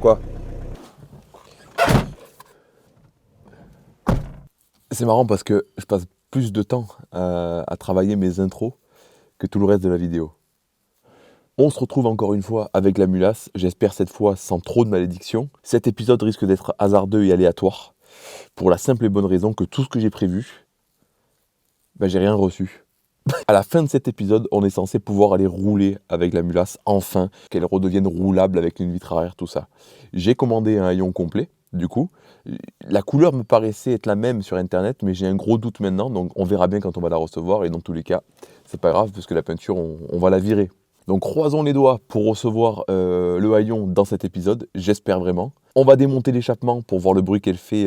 Quoi? C'est marrant parce que je passe plus de temps à travailler mes intros que tout le reste de la vidéo. On se retrouve encore une fois avec la mulasse, j'espère cette fois sans trop de malédiction. Cet épisode risque d'être hasardeux et aléatoire, pour la simple et bonne raison que tout ce que j'ai prévu, j'ai rien reçu. À la fin de cet épisode, on est censé pouvoir aller rouler avec la mulasse, enfin, qu'elle redevienne roulable avec une vitre arrière, tout ça. J'ai commandé un haillon complet, du coup. La couleur me paraissait être la même sur internet, mais j'ai un gros doute maintenant, donc on verra bien quand on va la recevoir, et dans tous les cas, c'est pas grave, parce que la peinture, on va la virer. Donc croisons les doigts pour recevoir le haillon dans cet épisode, j'espère vraiment. On va démonter l'échappement pour voir le bruit qu'elle fait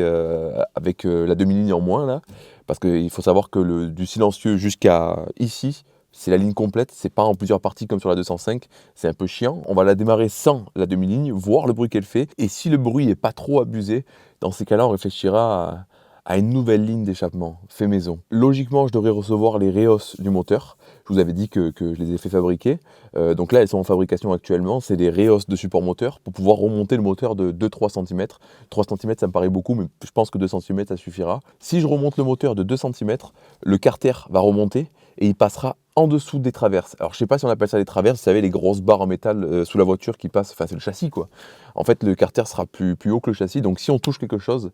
avec la demi-ligne en moins là. Parce qu'il faut savoir que du silencieux jusqu'à ici, c'est la ligne complète, c'est pas en plusieurs parties comme sur la 205, c'est un peu chiant. On va la démarrer sans la demi-ligne, voir le bruit qu'elle fait. Et si le bruit n'est pas trop abusé, dans ces cas-là, on réfléchira à une nouvelle ligne d'échappement, fait maison. Logiquement, je devrais recevoir les réhausses du moteur. Je vous avais dit que je les ai fait fabriquer. Donc là, elles sont en fabrication actuellement. C'est des réhausses de support moteur pour pouvoir remonter le moteur de 2-3 cm. 3 cm, ça me paraît beaucoup, mais je pense que 2 cm, ça suffira. Si je remonte le moteur de 2 cm, le carter va remonter et il passera en dessous des traverses. Alors, je sais pas si on appelle ça les traverses, vous savez, les grosses barres en métal sous la voiture qui passent, enfin, c'est le châssis, quoi. En fait, le carter sera plus haut que le châssis, donc si on touche quelque chose,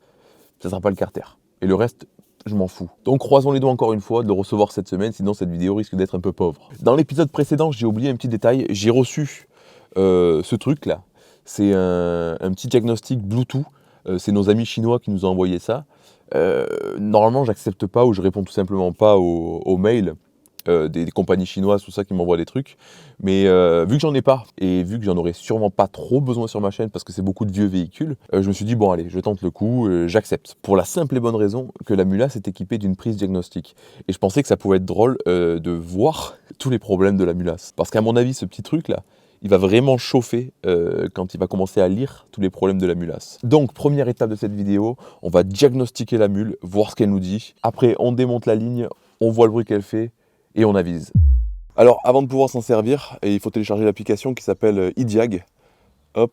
ça ne sera pas le carter. Et le reste, je m'en fous. Donc croisons les doigts encore une fois de le recevoir cette semaine, sinon cette vidéo risque d'être un peu pauvre. Dans l'épisode précédent, j'ai oublié un petit détail, j'ai reçu ce truc là. C'est un petit diagnostic Bluetooth, c'est nos amis chinois qui nous ont envoyé ça. Normalement, j'accepte pas ou je réponds tout simplement pas aux mails des compagnies chinoises, tout ça qui m'envoient des trucs. Mais vu que j'en ai pas, et vu que j'en aurais sûrement pas trop besoin sur ma chaîne parce que c'est beaucoup de vieux véhicules, je me suis dit bon allez, je tente le coup, j'accepte. Pour la simple et bonne raison que la mulasse est équipée d'une prise diagnostic. Et je pensais que ça pouvait être drôle de voir tous les problèmes de la mulasse. Parce qu'à mon avis, ce petit truc là, il va vraiment chauffer quand il va commencer à lire tous les problèmes de la mulasse. Donc, première étape de cette vidéo, on va diagnostiquer la mule, voir ce qu'elle nous dit. Après, on démonte la ligne, on voit le bruit qu'elle fait, et on avise. Alors avant de pouvoir s'en servir, il faut télécharger l'application qui s'appelle iDiag. Hop.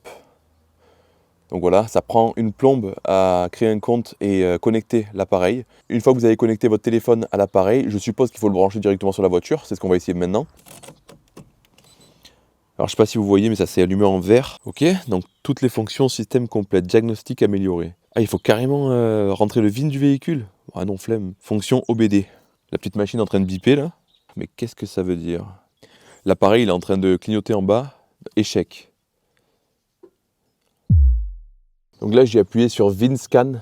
Donc voilà, ça prend une plombe à créer un compte et connecter l'appareil. Une fois que vous avez connecté votre téléphone à l'appareil, je suppose qu'il faut le brancher directement sur la voiture, c'est ce qu'on va essayer maintenant. Alors je sais pas si vous voyez, mais ça s'est allumé en vert. Ok, donc toutes les fonctions système complète, diagnostic amélioré. Ah, il faut carrément rentrer le VIN du véhicule. Ah non, flemme. Fonction OBD. La petite machine est en train de biper là. Mais qu'est-ce que ça veut dire? L'appareil il est en train de clignoter en bas. Échec. Donc là j'ai appuyé sur VIN Scan.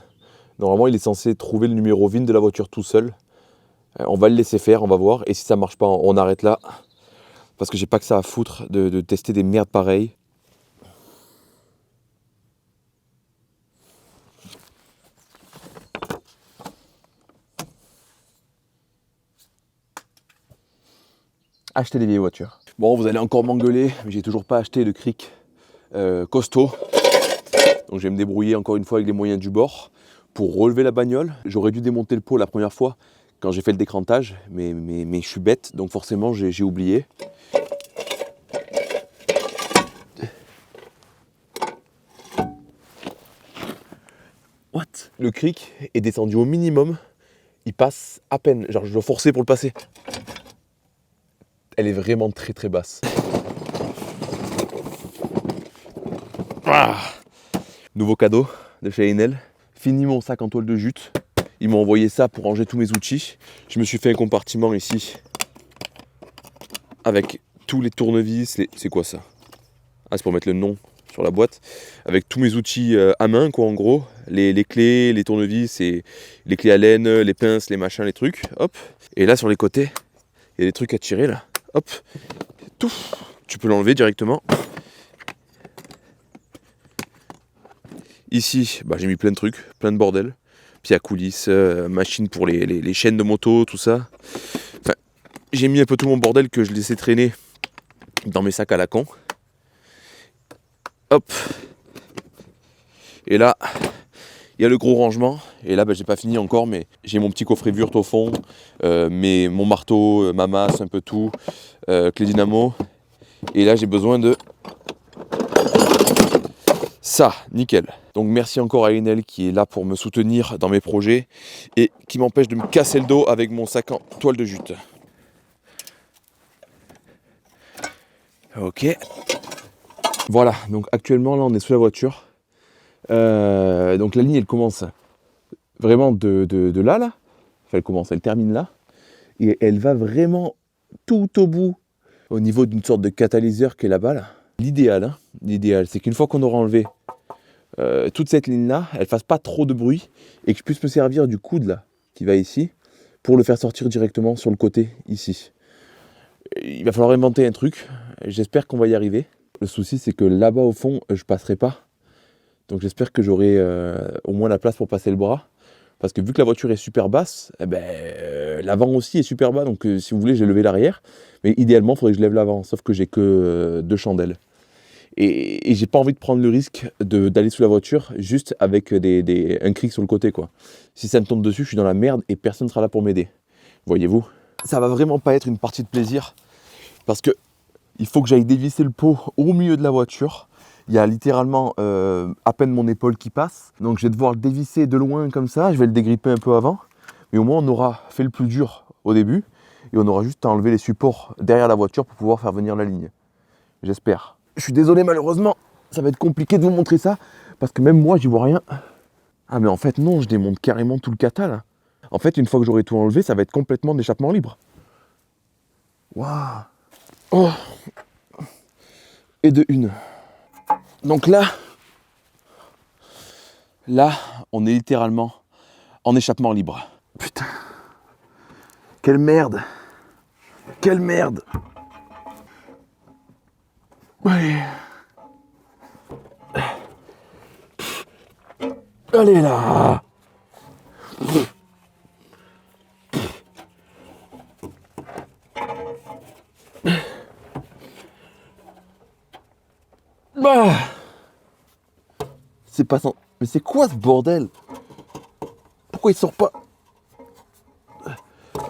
Normalement il est censé trouver le numéro VIN de la voiture tout seul. On va le laisser faire, on va voir. Et si ça marche pas, on arrête là. Parce que j'ai pas que ça à foutre de tester des merdes pareilles. Acheter des vieilles voitures. Bon, vous allez encore m'engueuler, mais j'ai toujours pas acheté de cric costaud. Donc je vais me débrouiller encore une fois avec les moyens du bord pour relever la bagnole. J'aurais dû démonter le pot la première fois quand j'ai fait le décrantage, mais je suis bête, donc forcément j'ai oublié. What? Le cric est descendu au minimum, il passe à peine, genre je dois forcer pour le passer. Elle est vraiment très très basse. Ah, nouveau cadeau de chez Enel. Fini mon sac en toile de jute. Ils m'ont envoyé ça pour ranger tous mes outils. Je me suis fait un compartiment ici avec tous les tournevis. C'est quoi ça? Ah, c'est pour mettre le nom sur la boîte. Avec tous mes outils à main, quoi, en gros. Les clés, les tournevis, et les clés à laine, les pinces, les machins, les trucs. Hop. Et là, sur les côtés, il y a des trucs à tirer là. Hop. Tout. Tu peux l'enlever directement. Ici, j'ai mis plein de trucs, plein de bordel. Pied à coulisses, machine pour les chaînes de moto, tout ça. Enfin, j'ai mis un peu tout mon bordel que je laissais traîner dans mes sacs à la con. Hop. Et là, il y a le gros rangement. Et là, j'ai pas fini encore, mais j'ai mon petit coffret Wurt au fond, mon marteau, ma masse, un peu tout, clé dynamo. Et là, j'ai besoin de ça, nickel. Donc merci encore à Enel qui est là pour me soutenir dans mes projets et qui m'empêche de me casser le dos avec mon sac en toile de jute. Ok. Voilà, donc actuellement là on est sous la voiture. Donc la ligne elle commence vraiment de là. Enfin, elle termine là. Et elle va vraiment tout au bout au niveau d'une sorte de catalyseur qui est là-bas. Là. L'idéal, c'est qu'une fois qu'on aura enlevé toute cette ligne-là, elle fasse pas trop de bruit et que je puisse me servir du coude là, qui va ici, pour le faire sortir directement sur le côté, ici. Il va falloir inventer un truc, j'espère qu'on va y arriver. Le souci c'est que là-bas au fond, je passerai pas. Donc j'espère que j'aurai au moins la place pour passer le bras. Parce que vu que la voiture est super basse, l'avant aussi est super bas. Donc si vous voulez, j'ai levé l'arrière. Mais idéalement, il faudrait que je lève l'avant. Sauf que j'ai que 2 chandelles. Et j'ai pas envie de prendre le risque d'aller sous la voiture juste avec un cric sur le côté, quoi. Si ça me tombe dessus, je suis dans la merde et personne ne sera là pour m'aider. Voyez-vous ? Ça va vraiment pas être une partie de plaisir parce que il faut que j'aille dévisser le pot au milieu de la voiture. Il y a littéralement à peine mon épaule qui passe. Donc je vais devoir le dévisser de loin comme ça. Je vais le dégripper un peu avant. Mais au moins on aura fait le plus dur au début. Et on aura juste à enlever les supports derrière la voiture pour pouvoir faire venir la ligne. J'espère. Je suis désolé malheureusement. Ça va être compliqué de vous montrer ça. Parce que même moi j'y vois rien. Ah mais en fait non, je démonte carrément tout le cata là. En fait une fois que j'aurai tout enlevé, ça va être complètement d'échappement libre. Waouh. Oh. Et de une. Donc là, on est littéralement en échappement libre. Putain. Quelle merde. Quelle merde. Allez. Allez là. Bah. C'est pas sans... Mais c'est quoi ce bordel? Pourquoi il sort pas?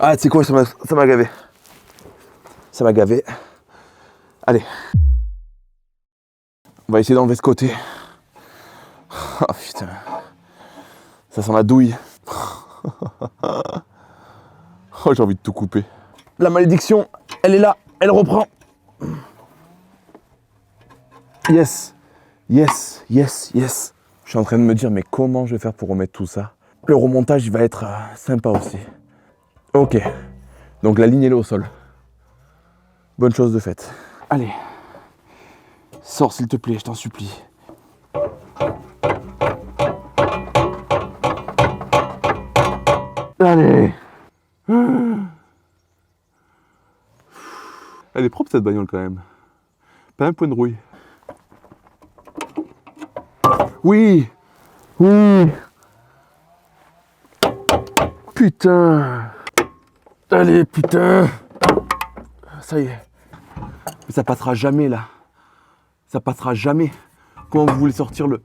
Ah, tu sais quoi, ça m'a gavé. Ça m'a gavé. Allez. On va essayer d'enlever ce côté. Oh putain. Ça sent la douille. Oh, j'ai envie de tout couper. La malédiction, elle est là. Elle reprend. Yes. Yes, yes, yes. Je suis en train de me dire, mais comment je vais faire pour remettre tout ça? Le remontage, il va être sympa aussi. Ok. Donc la ligne, elle est au sol. Bonne chose de faite. Allez. Sors, s'il te plaît, je t'en supplie. Allez. Elle est propre, cette bagnole, quand même. Pas un point de rouille. Oui. Oui. Putain. Allez, putain. Ça y est. Mais ça passera jamais, là. Ça passera jamais. Comment vous voulez sortir le...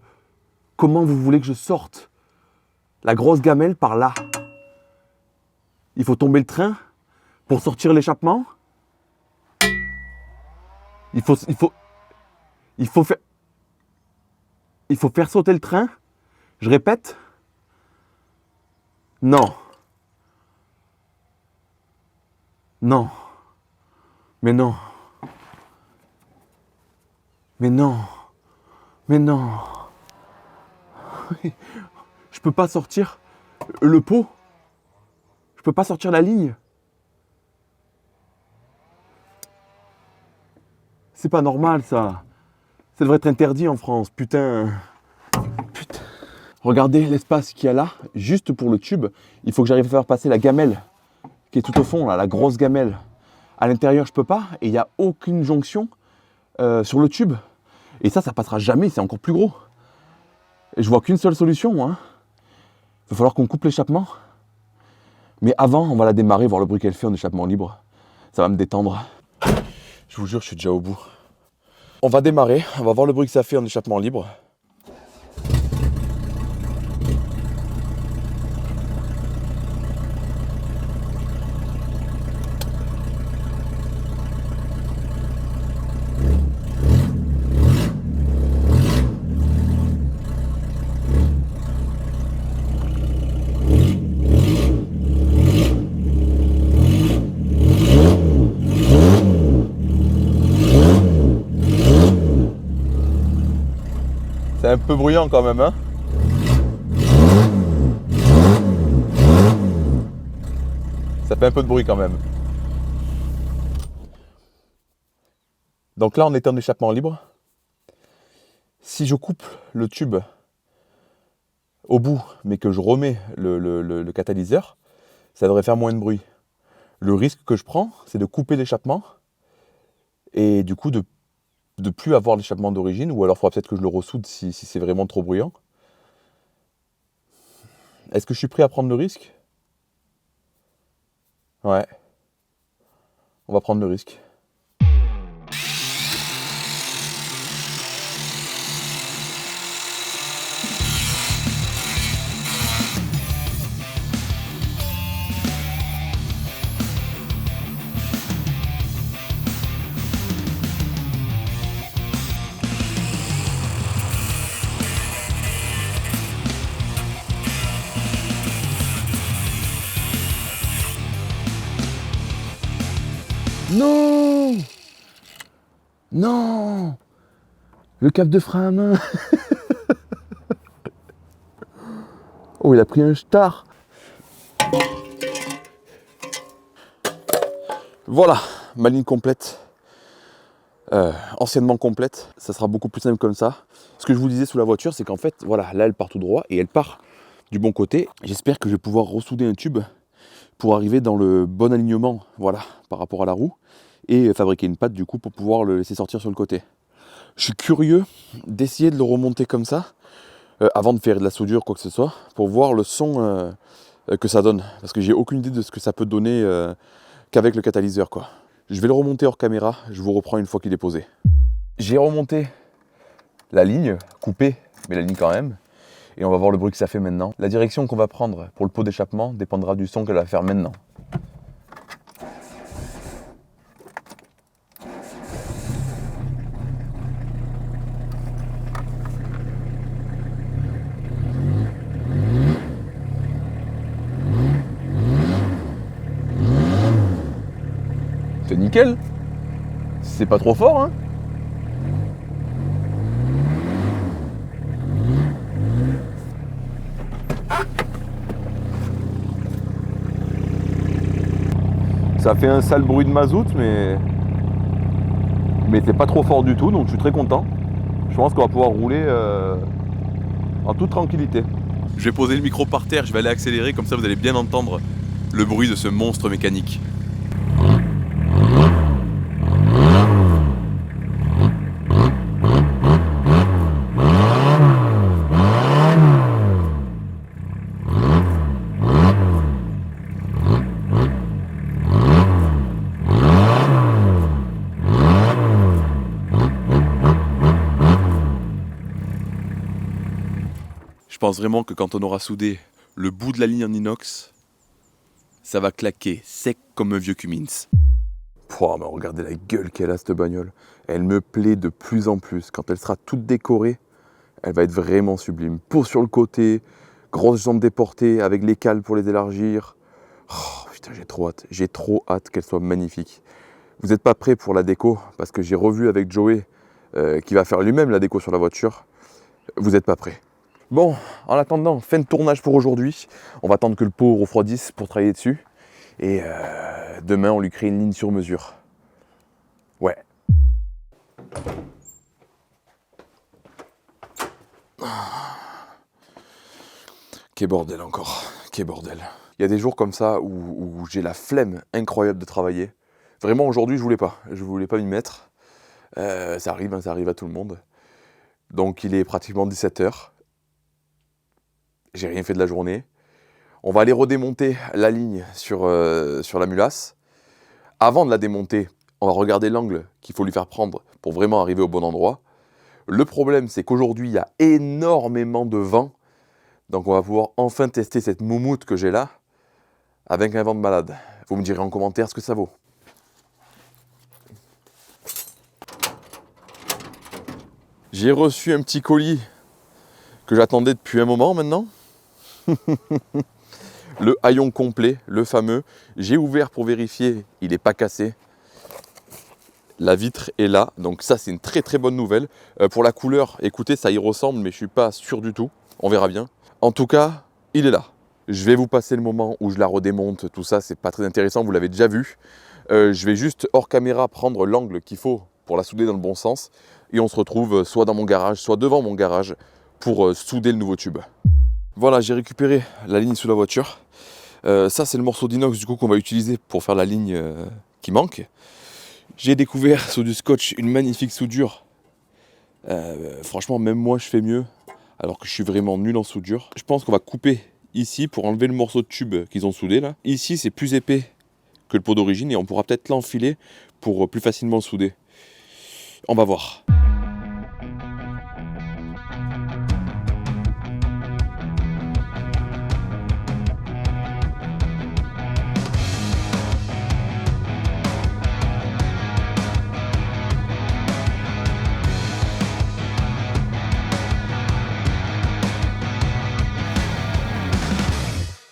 Comment vous voulez que je sorte la grosse gamelle par là? Il faut tomber le train pour sortir l'échappement. Il faut faire sauter le train. Je répète. Non. Non. Mais non. Mais non. Mais non. Je peux pas sortir le pot. Je peux pas sortir la ligne. C'est pas normal ça. Ça devrait être interdit en France. Putain. Putain. Regardez l'espace qu'il y a là, juste pour le tube. Il faut que j'arrive à faire passer la gamelle qui est tout au fond, là, la grosse gamelle. À l'intérieur, je peux pas. Et il n'y a aucune jonction sur le tube. Et ça passera jamais. C'est encore plus gros. Et je vois qu'une seule solution, moi. Il va falloir qu'on coupe l'échappement. Mais avant, on va la démarrer, voir le bruit qu'elle fait en échappement libre. Ça va me détendre. Je vous jure, je suis déjà au bout. On va démarrer, on va voir le bruit que ça fait en échappement libre. C'est un peu bruyant quand même, hein. Ça fait un peu de bruit quand même. Donc là, on est en échappement libre. Si je coupe le tube au bout, mais que je remets le catalyseur, ça devrait faire moins de bruit. Le risque que je prends, c'est de couper l'échappement et du coup de plus avoir l'échappement d'origine, ou alors il faudra peut-être que je le ressoude si c'est vraiment trop bruyant. Est-ce que je suis prêt à prendre le risque? Ouais. On va prendre le risque. Non! Non! Le cap de frein à main. Oh, il a pris un star. Voilà, ma ligne complète. Anciennement complète. Ça sera beaucoup plus simple comme ça. Ce que je vous disais sous la voiture, c'est qu'en fait, voilà, là, elle part tout droit et elle part du bon côté. J'espère que je vais pouvoir ressouder un tube pour arriver dans le bon alignement, voilà, par rapport à la roue, et fabriquer une patte du coup pour pouvoir le laisser sortir sur le côté. Je suis curieux d'essayer de le remonter comme ça, avant de faire de la soudure, quoi que ce soit, pour voir le son que ça donne. Parce que j'ai aucune idée de ce que ça peut donner qu'avec le catalyseur, quoi. Je vais le remonter hors caméra, je vous reprends une fois qu'il est posé. J'ai remonté la ligne, coupée, mais la ligne quand même, et on va voir le bruit que ça fait maintenant. La direction qu'on va prendre pour le pot d'échappement dépendra du son qu'elle va faire maintenant. C'est nickel. C'est pas trop fort, hein. Ça fait un sale bruit de mazout, mais c'est pas trop fort du tout, donc je suis très content. Je pense qu'on va pouvoir rouler en toute tranquillité. Je vais poser le micro par terre, je vais aller accélérer, comme ça vous allez bien entendre le bruit de ce monstre mécanique. Je pense vraiment que quand on aura soudé le bout de la ligne en inox, ça va claquer sec comme un vieux Cummins. Pouah, mais regardez la gueule qu'elle a cette bagnole. Elle me plaît de plus en plus. Quand elle sera toute décorée, elle va être vraiment sublime. Pot sur le côté, grosses jambes déportées avec les cales pour les élargir. Oh, putain, j'ai trop hâte qu'elle soit magnifique. Vous n'êtes pas prêts pour la déco parce que j'ai revu avec Joey qui va faire lui-même la déco sur la voiture. Vous n'êtes pas prêts. Bon, en attendant, fin de tournage pour aujourd'hui. On va attendre que le pot refroidisse pour travailler dessus. Et demain, on lui crée une ligne sur mesure. Ouais. Quel bordel encore. Quel bordel. Il y a des jours comme ça où j'ai la flemme incroyable de travailler. Vraiment, aujourd'hui, je voulais pas. Je voulais pas m'y mettre. Ça arrive à tout le monde. Donc, il est pratiquement 17h. J'ai rien fait de la journée. On va aller redémonter la ligne sur la mulasse. Avant de la démonter, on va regarder l'angle qu'il faut lui faire prendre pour vraiment arriver au bon endroit. Le problème, c'est qu'aujourd'hui, il y a énormément de vent. Donc on va pouvoir enfin tester cette moumoute que j'ai là avec un vent de malade. Vous me direz en commentaire ce que ça vaut. J'ai reçu un petit colis que j'attendais depuis un moment maintenant. Le haillon complet, le fameux. J'ai ouvert pour vérifier, il n'est pas cassé. La vitre est là, donc ça c'est une très très bonne nouvelle. Pour la couleur, écoutez, ça y ressemble, mais je suis pas sûr du tout. On verra bien. En tout cas, il est là. Je vais vous passer le moment où je la redémonte, tout ça, c'est pas très intéressant, vous l'avez déjà vu. Je vais juste hors caméra prendre l'angle qu'il faut pour la souder dans le bon sens. Et on se retrouve soit dans mon garage, soit devant mon garage pour souder le nouveau tube. Voilà, j'ai récupéré la ligne sous la voiture. Ça, c'est le morceau d'inox du coup qu'on va utiliser pour faire la ligne qui manque. J'ai découvert sous du scotch une magnifique soudure. Franchement, même moi, je fais mieux, alors que je suis vraiment nul en soudure. Je pense qu'on va couper ici pour enlever le morceau de tube qu'ils ont soudé là. Ici, c'est plus épais que le pot d'origine et on pourra peut-être l'enfiler pour plus facilement le souder. On va voir.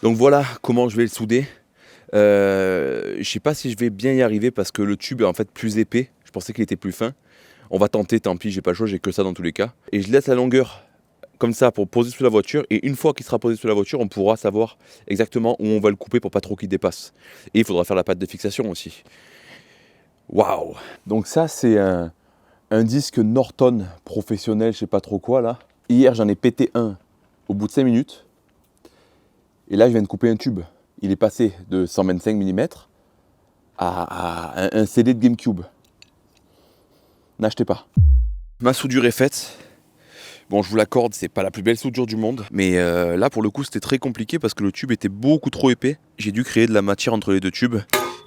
Donc voilà comment je vais le souder. Je sais pas si je vais bien y arriver parce que le tube est en fait plus épais. Je pensais qu'il était plus fin. On va tenter, tant pis, j'ai pas le choix, j'ai que ça dans tous les cas. Et je laisse la longueur comme ça pour poser sous la voiture. Et une fois qu'il sera posé sous la voiture, on pourra savoir exactement où on va le couper pour pas trop qu'il dépasse. Et il faudra faire la patte de fixation aussi. Waouh! Donc ça c'est un disque Norton professionnel, je sais pas trop quoi là. Hier j'en ai pété un au bout de 5 minutes. Et là je viens de couper un tube. Il est passé de 125 mm à un CD de GameCube. N'achetez pas. Ma soudure est faite. Bon, je vous l'accorde, c'est pas la plus belle soudure du monde. Mais là, pour le coup, c'était très compliqué parce que le tube était beaucoup trop épais. J'ai dû créer de la matière entre les deux tubes.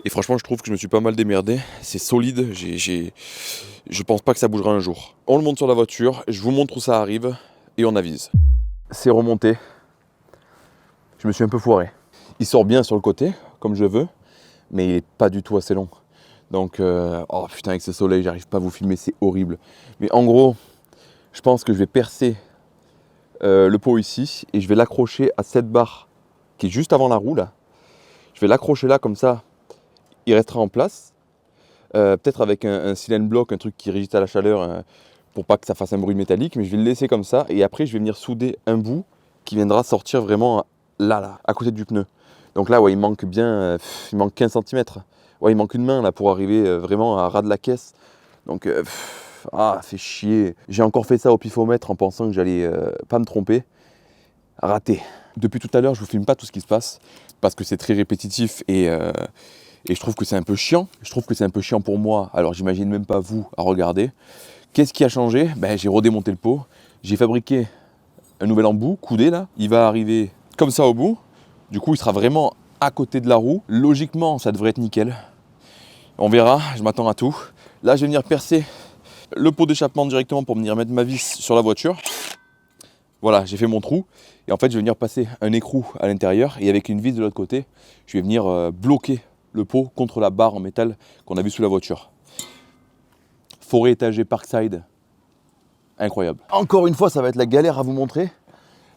Et franchement, je trouve que je me suis pas mal démerdé. C'est solide. Je pense pas que ça bougera un jour. On le monte sur la voiture. Je vous montre où ça arrive. Et on avise. C'est remonté. Je me suis un peu foiré. Il sort bien sur le côté, comme je veux. Mais il est pas du tout assez long. Donc, oh putain, avec ce soleil, j'arrive pas à vous filmer, c'est horrible. Mais en gros, je pense que je vais percer le pot ici et je vais l'accrocher à cette barre qui est juste avant la roue là. Je vais l'accrocher là comme ça, il restera en place. Peut-être avec un silane block, un truc qui résiste à la chaleur pour pas que ça fasse un bruit métallique, mais je vais le laisser comme ça et après je vais venir souder un bout qui viendra sortir vraiment là, à côté du pneu. Donc là, ouais, il manque bien, il manque 15 cm. Ouais, il manque une main là pour arriver vraiment à ras de la caisse. Donc, fait chier. J'ai encore fait ça au pifomètre en pensant que j'allais pas me tromper. Raté. Depuis tout à l'heure, je vous filme pas tout ce qui se passe parce que c'est très répétitif et je trouve que c'est un peu chiant. Je trouve que c'est un peu chiant pour moi. Alors, j'imagine même pas vous à regarder. Qu'est-ce qui a changé? J'ai redémonté le pot. J'ai fabriqué un nouvel embout coudé là. Il va arriver comme ça au bout. Du coup, il sera vraiment à côté de la roue. Logiquement, ça devrait être nickel. On verra, je m'attends à tout. Là, je vais venir percer le pot d'échappement directement pour venir mettre ma vis sur la voiture. Voilà, j'ai fait mon trou. Et en fait, je vais venir passer un écrou à l'intérieur. Et avec une vis de l'autre côté, je vais venir bloquer le pot contre la barre en métal qu'on a vu sous la voiture. Forêt étagée Parkside. Incroyable. Encore une fois, ça va être la galère à vous montrer.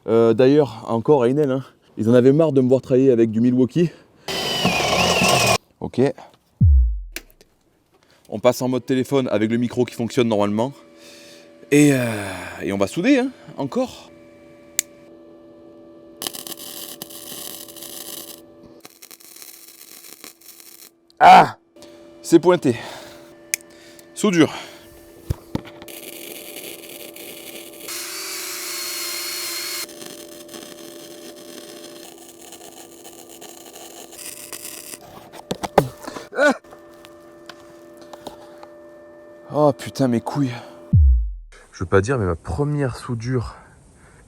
D'ailleurs, encore à Inel, hein. Ils en avaient marre de me voir travailler avec du Milwaukee. Ok. On passe en mode téléphone avec le micro qui fonctionne normalement. Et on va souder, hein, encore. Ah! C'est pointé. Soudure. Oh putain, mes couilles. Je veux pas dire, mais ma première soudure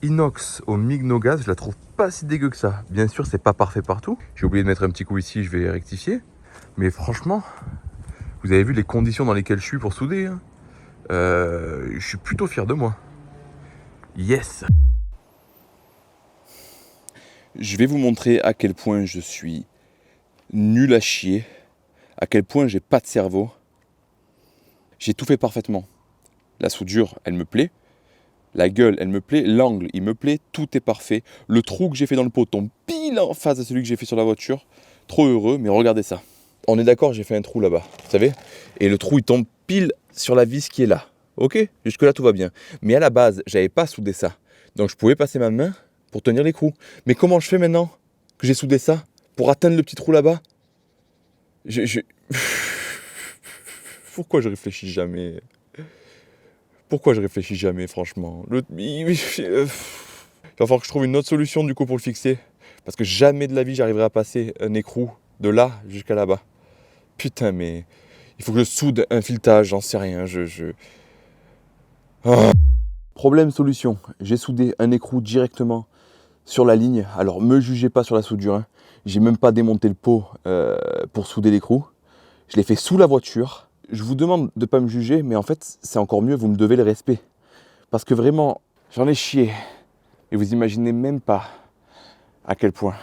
inox au MIG no gaz, je la trouve pas si dégueu que ça. Bien sûr, c'est pas parfait partout. J'ai oublié de mettre un petit coup ici, je vais rectifier. Mais franchement, vous avez vu les conditions dans lesquelles je suis pour souder, hein. Je suis plutôt fier de moi. Yes. Je vais vous montrer à quel point je suis nul à chier, à quel point j'ai pas de cerveau. J'ai tout fait parfaitement. La soudure, elle me plaît. La gueule, elle me plaît. L'angle, il me plaît. Tout est parfait. Le trou que j'ai fait dans le pot tombe pile en face de celui que j'ai fait sur la voiture. Trop heureux, mais regardez ça. On est d'accord, j'ai fait un trou là-bas, vous savez. Et le trou, il tombe pile sur la vis qui est là. Ok, jusque-là, tout va bien. Mais à la base, j'avais pas soudé ça. Donc je pouvais passer ma main pour tenir l'écrou. Mais comment je fais maintenant que j'ai soudé ça pour atteindre le petit trou là-bas? Pourquoi je réfléchis jamais? Pourquoi je réfléchis jamais, franchement? Il va falloir que je trouve une autre solution du coup pour le fixer. Parce que jamais de la vie j'arriverai à passer un écrou de là jusqu'à là-bas. Putain, mais il faut que je soude un filetage, j'en sais rien. Ah. Problème, solution. J'ai soudé un écrou directement sur la ligne. Alors, me jugez pas sur la soudure, hein. J'ai même pas démonté le pot pour souder l'écrou. Je l'ai fait sous la voiture. Je vous demande de ne pas me juger, mais en fait, c'est encore mieux, vous me devez le respect. Parce que vraiment, j'en ai chié. Et vous imaginez même pas à quel point.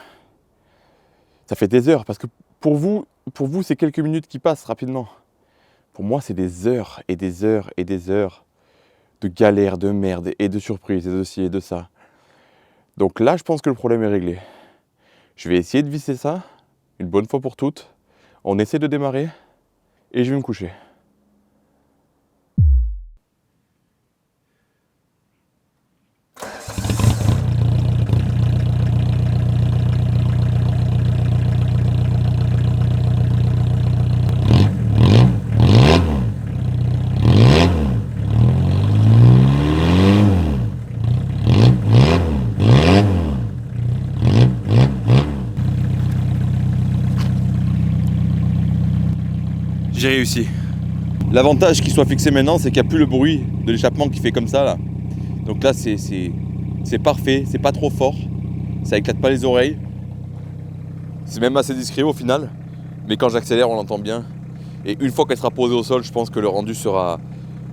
Ça fait des heures, parce que pour vous, c'est quelques minutes qui passent rapidement. Pour moi, c'est des heures et des heures et des heures de galère, de merde et de surprise et de ci et de ça. Donc là, je pense que le problème est réglé. Je vais essayer de visser ça, une bonne fois pour toutes. On essaie de démarrer et je vais me coucher. J'ai réussi. L'avantage qu'il soit fixé maintenant, c'est qu'il n'y a plus le bruit de l'échappement qui fait comme ça là. Donc là, c'est parfait, c'est pas trop fort, ça éclate pas les oreilles. C'est même assez discret au final, mais quand j'accélère, on l'entend bien. Et une fois qu'elle sera posée au sol, je pense que le rendu sera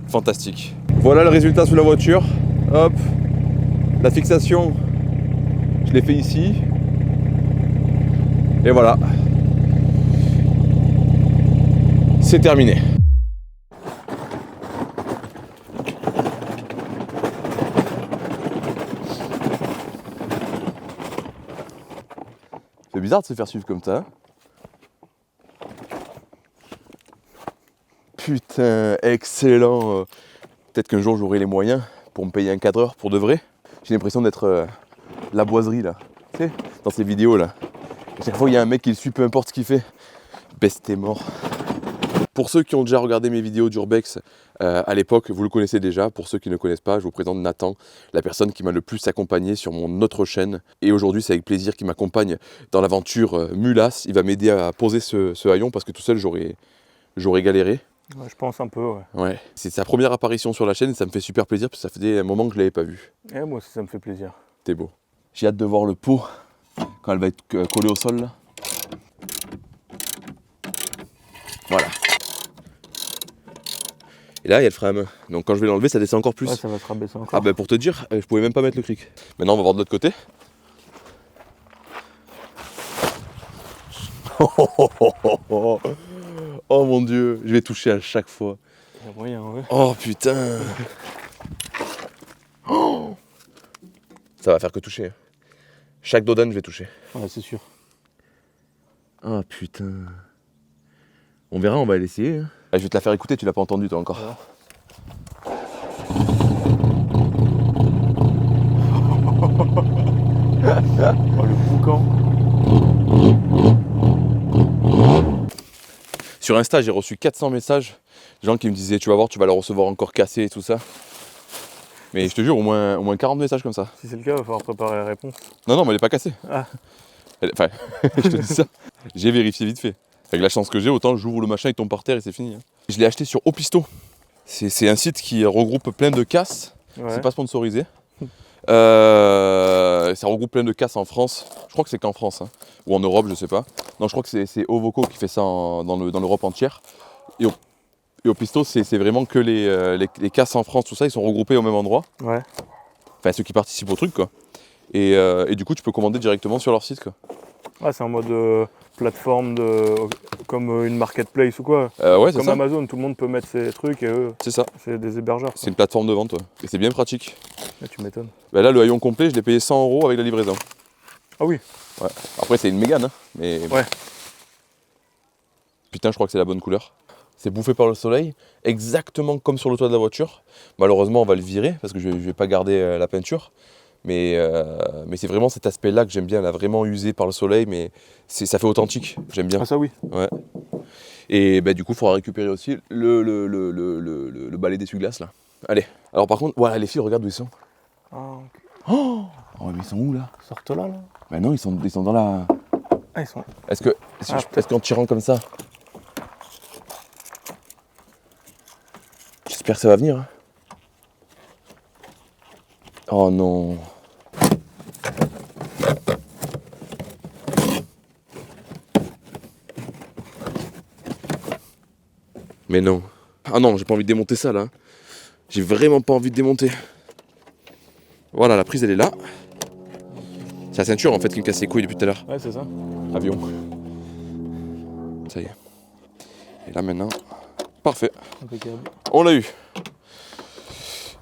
fantastique. Voilà le résultat sous la voiture. Hop, la fixation, je l'ai fait ici. Et voilà. C'est terminé. C'est bizarre de se faire suivre comme ça. Putain, excellent. Peut-être qu'un jour j'aurai les moyens pour me payer un cadreur pour de vrai. J'ai l'impression d'être la boiserie là. Tu sais, dans ces vidéos là. À chaque fois il y a un mec qui le suit, peu importe ce qu'il fait. Best t'es mort. Pour ceux qui ont déjà regardé mes vidéos d'Urbex à l'époque, vous le connaissez déjà. Pour ceux qui ne connaissent pas, je vous présente Nathan, la personne qui m'a le plus accompagné sur mon autre chaîne. Et aujourd'hui, c'est avec plaisir qu'il m'accompagne dans l'aventure Mulas. Il va m'aider à poser ce haillon parce que tout seul, j'aurais galéré. Ouais, je pense un peu, ouais. Ouais. C'est sa première apparition sur la chaîne et ça me fait super plaisir parce que ça faisait un moment que je ne l'avais pas vu. Et moi aussi, ça me fait plaisir. T'es beau. J'ai hâte de voir le pot quand elle va être collée au sol là. Voilà. Et là, il y a le frein à main. Donc quand je vais l'enlever, ça descend encore plus. Ouais, ça va se rabaisser encore. Ah ben pour te dire, je pouvais même pas mettre le cric. Maintenant, on va voir de l'autre côté. Oh mon dieu, je vais toucher à chaque fois. Il y a moyen, ouais. Oh putain. Oh. Ça va faire que toucher. Chaque dodane, je vais toucher. Ouais, c'est sûr. Oh putain. On verra, on va l'essayer. Ah, je vais te la faire écouter, tu l'as pas entendu toi encore. Ouais. Oh, le boucan. Sur Insta, j'ai reçu 400 messages. Des gens qui me disaient, tu vas voir, tu vas la recevoir encore cassée et tout ça. Mais je te jure, au moins 40 messages comme ça. Si c'est le cas, il va falloir préparer la réponse. Non, mais elle est pas cassée. Ah. Enfin, je te dis ça. J'ai vérifié vite fait. Avec la chance que j'ai, autant j'ouvre le machin, il tombe par terre et c'est fini. Je l'ai acheté sur Opisto. C'est un site qui regroupe plein de casses. Ouais. C'est pas sponsorisé. Ça regroupe plein de casses en France. Je crois que c'est qu'en France, hein. Ou en Europe, je sais pas. Non, je crois que c'est Ovoco qui fait ça dans l'Europe entière. Et au Pisto, c'est vraiment que les casses en France, tout ça, ils sont regroupés au même endroit. Ouais. Enfin, ceux qui participent au truc, quoi. Et du coup, tu peux commander directement sur leur site, quoi. Ah, c'est en mode plateforme comme une marketplace ou quoi. Ouais, c'est Comme ça. Amazon, tout le monde peut mettre ses trucs et eux, C'est ça. c'est des hébergeurs. C'est une plateforme de vente, ouais. Et c'est bien pratique. Ah, tu m'étonnes. Bah là, le haillon complet, je l'ai payé 100 € avec la livraison. Ah oui. Ouais. Après, c'est une Mégane, hein. Mais... Ouais. Putain, je crois que c'est la bonne couleur. C'est bouffé par le soleil, exactement comme sur le toit de la voiture. Malheureusement, on va le virer parce que je vais pas garder la peinture. Mais c'est vraiment cet aspect-là que j'aime bien, là, vraiment usé par le soleil, mais ça fait authentique, j'aime bien. Ah ça oui. Ouais. Et bah, du coup, il faudra récupérer aussi le balai d'essuie-glace, là. Allez. Alors par contre, voilà, les filles, regarde où ils sont. Ah, ok. Oh, mais ils sont où, là? Sortent là. Bah non, ils sont dans la... Ah, ils sont... Est-ce qu'en tirant comme ça... J'espère que ça va venir. Hein. Oh non. Mais non. Ah non, j'ai pas envie de démonter ça là. J'ai vraiment pas envie de démonter. Voilà, la prise elle est là. C'est la ceinture en fait qui me casse les couilles depuis tout à l'heure. Ouais, c'est ça. Avion. Ça y est. Et là maintenant, parfait. Impeccable. On l'a eu.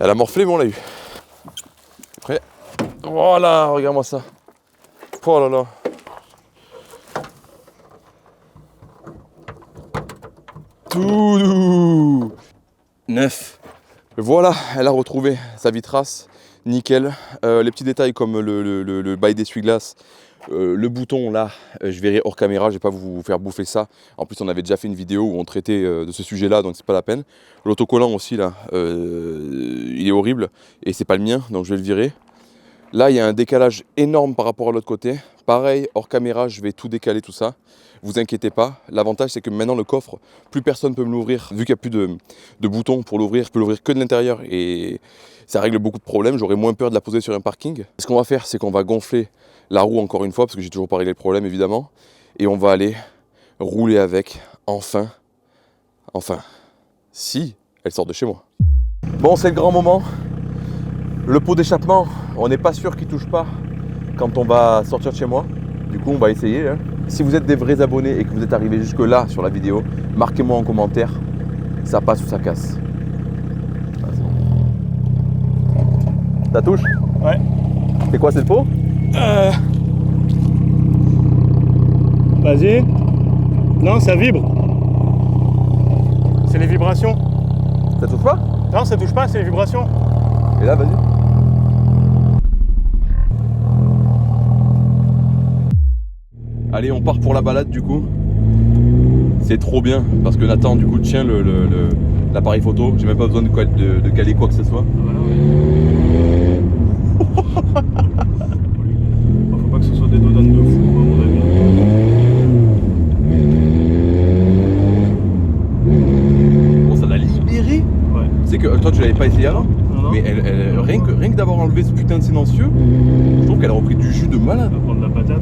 Elle a morflé mais on l'a eu. Après, voilà, regarde-moi ça. Oh là là. Tout doux. Neuf. Voilà, elle a retrouvé sa vitrace. Nickel. Les petits détails comme le bail d'essuie-glace. Le bouton là, je verrai hors caméra, je vais pas vous faire bouffer ça. En plus on avait déjà fait une vidéo où on traitait de ce sujet là, donc c'est pas la peine. L'autocollant aussi là, il est horrible et c'est pas le mien, donc je vais le virer. Là il y a un décalage énorme par rapport à l'autre côté. Pareil, hors caméra, je vais tout décaler tout ça. Vous inquiétez pas, l'avantage c'est que maintenant le coffre, plus personne peut me l'ouvrir. Vu qu'il n'y a plus de boutons pour l'ouvrir, je peux l'ouvrir que de l'intérieur et ça règle beaucoup de problèmes. J'aurai moins peur de la poser sur un parking. Ce qu'on va faire, c'est qu'on va gonfler la roue encore une fois, parce que j'ai toujours pas réglé le problème évidemment. Et on va aller rouler avec, enfin, si elle sort de chez moi. Bon, c'est le grand moment. Le pot d'échappement, on n'est pas sûr qu'il touche pas quand on va sortir de chez moi. Du coup, on va essayer. Hein. Si vous êtes des vrais abonnés et que vous êtes arrivés jusque là sur la vidéo, marquez-moi en commentaire, ça passe ou ça casse. Ça touche? Ouais. C'est quoi, c'est le pot? Vas-y. Non, ça vibre. C'est les vibrations. Ça touche pas? Non, ça touche pas, c'est les vibrations. Et là, vas-y. Allez, on part pour la balade du coup. C'est trop bien parce que Nathan du coup tient l'appareil photo. J'ai même pas besoin de caler quoi que ce soit. Faut pas que ce soit des dodanes de fou à mon avis. Bon, ça l'a libéré. Ouais. C'est que toi tu l'avais pas essayé avant. Non. Mais rien que d'avoir enlevé ce putain de silencieux, je trouve qu'elle a repris du jus de malade. On va prendre la patate.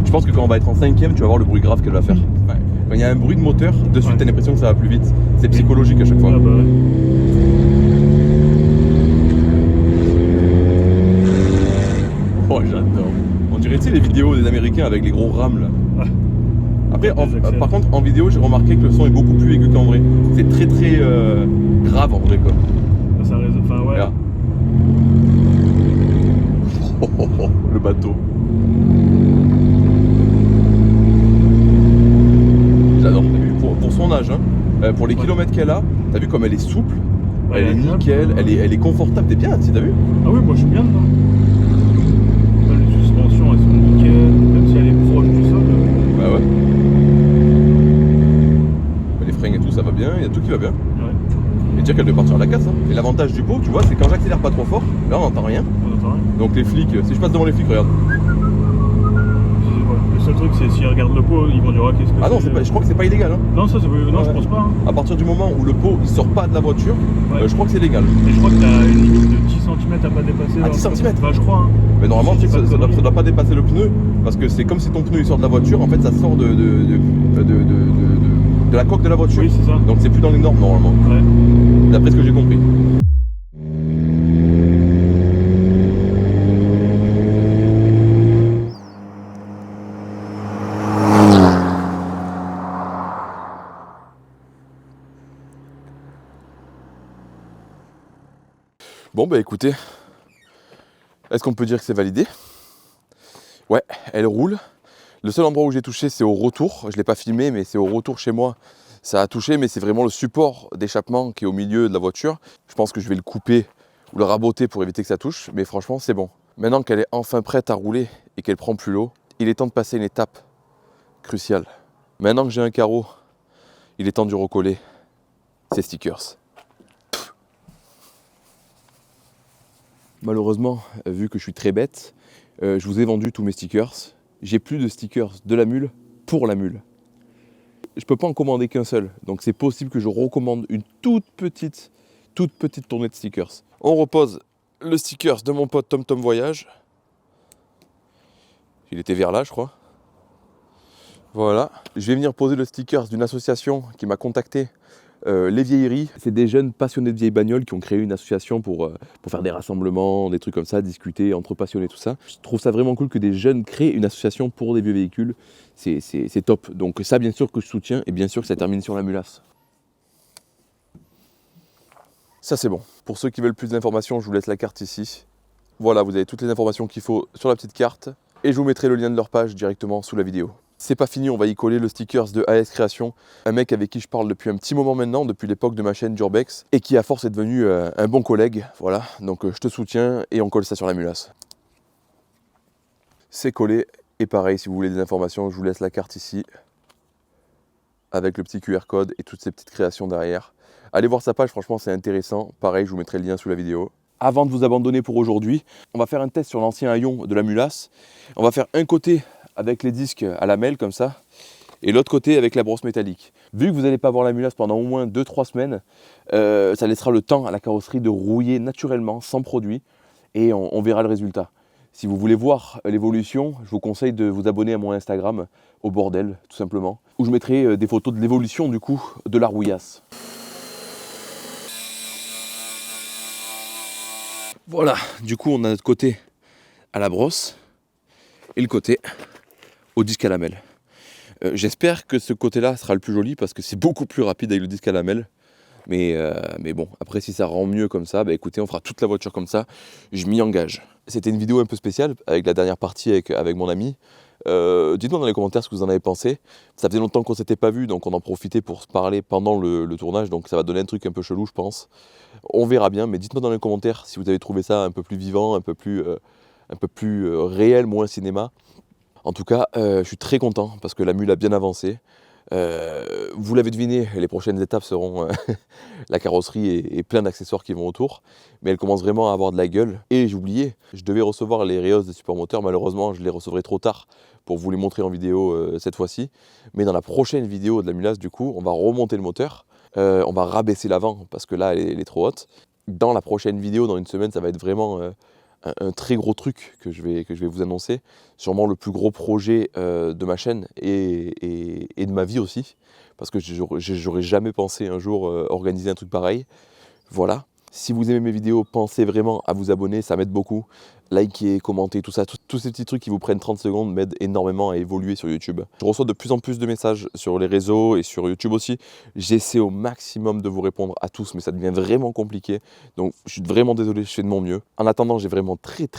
Je pense que quand on va être en 5ème, tu vas voir le bruit grave qu'elle va faire. Ouais. Quand il y a un bruit de moteur, de suite t'as l'impression que ça va plus vite. C'est psychologique à chaque fois. Ah bah ouais. Oh, j'adore. On dirait, tu sais, les vidéos des Américains avec les gros rames là. Ah. Après, par contre, en vidéo, j'ai remarqué que le son est beaucoup plus aigu qu'en vrai. C'est très très grave en vrai quoi. Ça résonne. Enfin ouais. Regarde. Le bateau. J'adore. Pour son âge, hein, pour les kilomètres qu'elle a, t'as vu comme elle est souple, Ouais, elle est nickel, elle est confortable. T'es bien, t'as vu? Ah oui, moi je suis bien dedans. Les suspensions elles sont nickel, même si elle est proche du sol. Bah ouais. Les freins et tout, ça va bien, il y a tout qui va bien. Ouais. Et dire qu'elle doit partir à la casse. Hein. Et l'avantage du pot, tu vois, c'est quand j'accélère pas trop fort, là on n'entend rien. On entend rien. Donc les flics, si je passe devant les flics, regarde. Ouais. Le seul seul truc, c'est s'ils regardent le pot, ils vont dire ah, qu'est-ce que Ah non, je crois que c'est pas illégal. Hein. Non, ça, non, Ouais. je pense pas. Hein. À partir du moment où le pot il sort pas de la voiture, Ouais. je crois que c'est légal. Et je crois que t'as une limite de 10 cm à pas dépasser. Ah, 10 cm? Bah, je crois. Hein. Mais normalement, Si je dis ça pas de ne conneries. doit pas dépasser le pneu, parce que c'est comme si ton pneu il sort de la voiture, en fait ça sort de la coque de la voiture. Oui, c'est ça. Donc c'est plus dans les normes normalement, Ouais. d'après ce que j'ai compris. Bon bah écoutez, est-ce qu'on peut dire que c'est validé? Ouais, elle roule. Le seul endroit où j'ai touché, c'est au retour. Je ne l'ai pas filmé, mais c'est au retour chez moi. Ça a touché, mais c'est vraiment le support d'échappement qui est au milieu de la voiture. Je pense que je vais le couper ou le raboter pour éviter que ça touche, mais franchement, c'est bon. Maintenant qu'elle est enfin prête à rouler et qu'elle prend plus l'eau, il est temps de passer une étape cruciale. Maintenant que j'ai un carreau, il est temps de lui recoller ses stickers. Malheureusement, vu que je suis très bête, je vous ai vendu tous mes stickers. J'ai plus de stickers de la mule pour la mule. Je peux pas en commander qu'un seul, donc c'est possible que je recommande une toute petite tournée de stickers. On repose le stickers de mon pote TomTom Voyage. Il était vers là, je crois. Voilà. Je vais venir poser le stickers d'une association qui m'a contacté. Les Vieilleries, c'est des jeunes passionnés de vieilles bagnoles qui ont créé une association pour faire des rassemblements, des trucs comme ça, discuter entre passionnés, tout ça. Je trouve ça vraiment cool que des jeunes créent une association pour des vieux véhicules. C'est top. Donc ça, bien sûr que je soutiens et bien sûr que ça termine sur la mulasse. Ça, c'est bon. Pour ceux qui veulent plus d'informations, je vous laisse la carte ici. Voilà, vous avez toutes les informations qu'il faut sur la petite carte et je vous mettrai le lien de leur page directement sous la vidéo. C'est pas fini, on va y coller le stickers de AS Création, un mec avec qui je parle depuis un petit moment maintenant, depuis l'époque de ma chaîne d'Urbex, et qui à force est devenu un bon collègue, voilà, donc je te soutiens et on colle ça sur la mulasse. C'est collé, et pareil, si vous voulez des informations, je vous laisse la carte ici, avec le petit QR code et toutes ces petites créations derrière. Allez voir sa page, franchement c'est intéressant, pareil, je vous mettrai le lien sous la vidéo. Avant de vous abandonner pour aujourd'hui, on va faire un test sur l'ancien haillon de la mulasse. On va faire un côté avec les disques à lamelles comme ça, et l'autre côté avec la brosse métallique. Vu que vous n'allez pas voir la mulasse pendant au moins 2-3 semaines, ça laissera le temps à la carrosserie de rouiller naturellement, sans produit, et on verra le résultat. Si vous voulez voir l'évolution, je vous conseille de vous abonner à mon Instagram, au bordel, tout simplement, où je mettrai des photos de l'évolution du coup de la rouillasse. Voilà, du coup on a notre côté à la brosse, et le côté au disque à lamelles. J'espère que ce côté-là sera le plus joli parce que c'est beaucoup plus rapide avec le disque à lamelles. Mais bon, après si ça rend mieux comme ça, bah écoutez, on fera toute la voiture comme ça, je m'y engage. C'était une vidéo un peu spéciale avec la dernière partie avec mon ami. Dites-moi dans les commentaires ce que vous en avez pensé. Ça faisait longtemps qu'on s'était pas vu, donc on en profitait pour se parler pendant le tournage, donc ça va donner un truc un peu chelou je pense. On verra bien, mais dites-moi dans les commentaires si vous avez trouvé ça un peu plus vivant, un peu plus réel, moins cinéma. En tout cas, je suis très content parce que la mule a bien avancé. Vous l'avez deviné, les prochaines étapes seront la carrosserie et plein d'accessoires qui vont autour. Mais elle commence vraiment à avoir de la gueule. Et j'ai oublié, je devais recevoir les Rhéos des supermoteurs. Malheureusement, je les recevrai trop tard pour vous les montrer en vidéo cette fois-ci. Mais dans la prochaine vidéo de la mulasse, du coup, on va remonter le moteur. On va rabaisser l'avant parce que là, elle est trop haute. Dans la prochaine vidéo, dans une semaine, ça va être vraiment un très gros truc que je vais vous annoncer, sûrement le plus gros projet de ma chaîne et de ma vie aussi, parce que j'aurais jamais pensé un jour organiser un truc pareil. Voilà. Si vous aimez mes vidéos, pensez vraiment à vous abonner, ça m'aide beaucoup. Likez, commentez, tout ça, tous ces petits trucs qui vous prennent 30 secondes m'aident énormément à évoluer sur YouTube. Je reçois de plus en plus de messages sur les réseaux et sur YouTube aussi. J'essaie au maximum de vous répondre à tous, mais ça devient vraiment compliqué. Donc je suis vraiment désolé, je fais de mon mieux. En attendant, j'ai vraiment très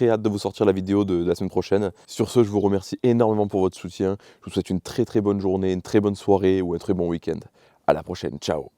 hâte de vous sortir la vidéo de la semaine prochaine. Sur ce, je vous remercie énormément pour votre soutien. Je vous souhaite une très bonne journée, une très bonne soirée ou un très bon week-end. À la prochaine, ciao.